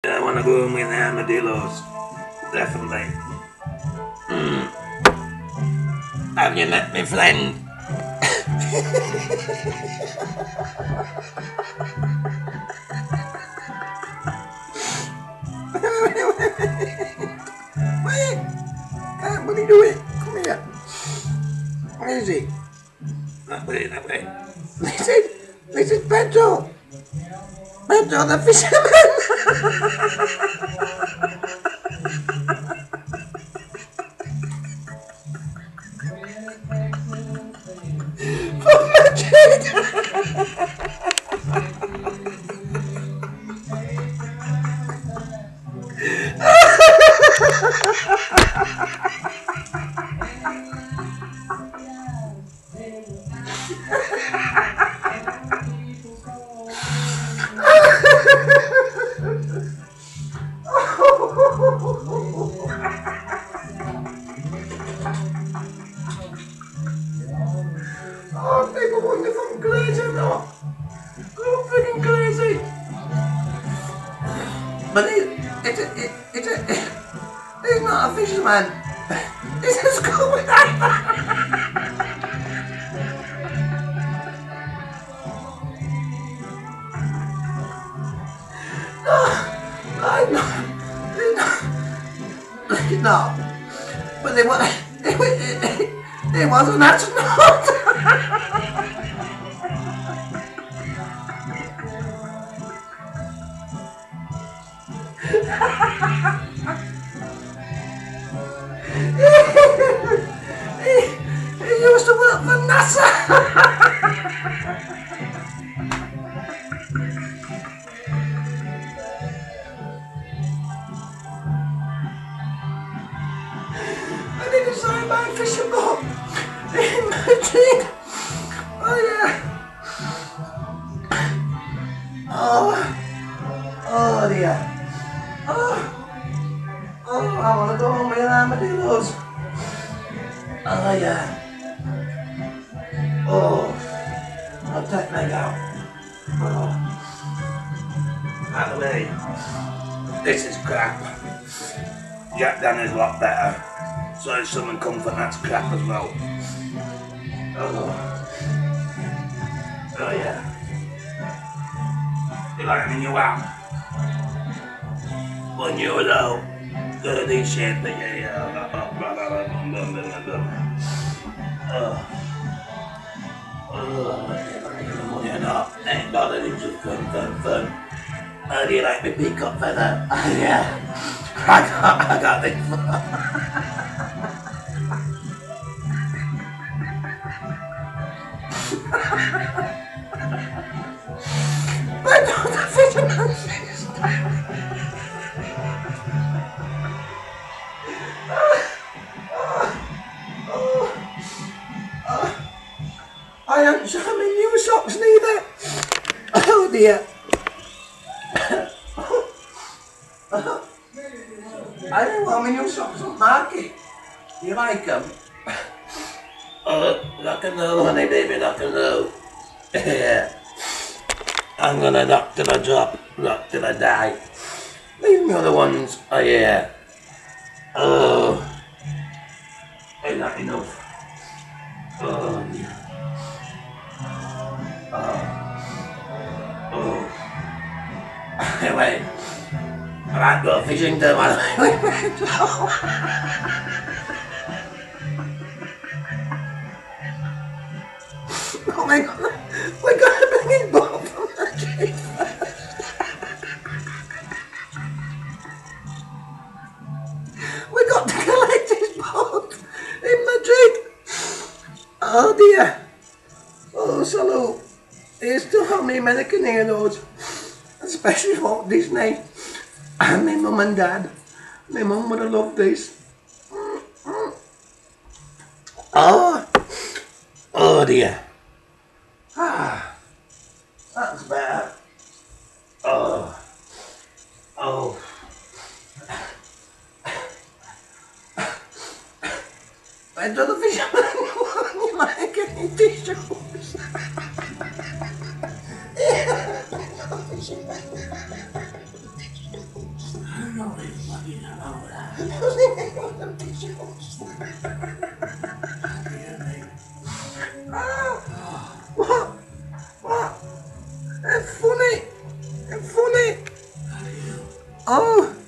I want to go with the armadillos. Definitely. Have you met me friend? Wait! What are you doing? Come here. Where is he? That way, that way. This is Pedro! Pedro the fisherman! From Madrid! Oh, people wonder if I'm crazy or not. I'm freaking crazy. But he's not a fisherman. He's a scuba diver. No, he's not. But he was an astronaut. He used to work for NASA. I did a sci-fi fishing boat in Madrid. Oh yeah. Oh dear. Oh, I want to go home with armadillos. Oh yeah. Oh, I'll take my out. Oh, by the way, this is crap. Jack Daniel's a lot better. So if someone comfort, that's crap as well. Oh yeah. You like me new out? When you're low, dirty shit, yeah. Ain't bothered, it's just fun. How do you like me peacock feather? Oh yeah. I got this. But not the fisherman's sister. I haven't shown me new socks neither. Oh dear. I don't want my new socks on market. You like them? Rock and roll, honey baby, rock and roll. Yeah. I'm gonna rock till I drop, rock till I die. Leave me other ones. Oh yeah. Oh. Ain't that enough? Oh dear. Oh. Anyway. I might go fishing tomorrow. Oh my god, we're gonna bring his boat from Madrid first. We got to collect his boat in Madrid. Oh dear. Oh, salute. Here's to all my American heroes, especially Walt Disney and my mum and dad. My mum would have loved this. Oh dear. That's better. Oh. Pedro the fisherman, you like any tissues? What? What? It's funny. It's funny. Oh.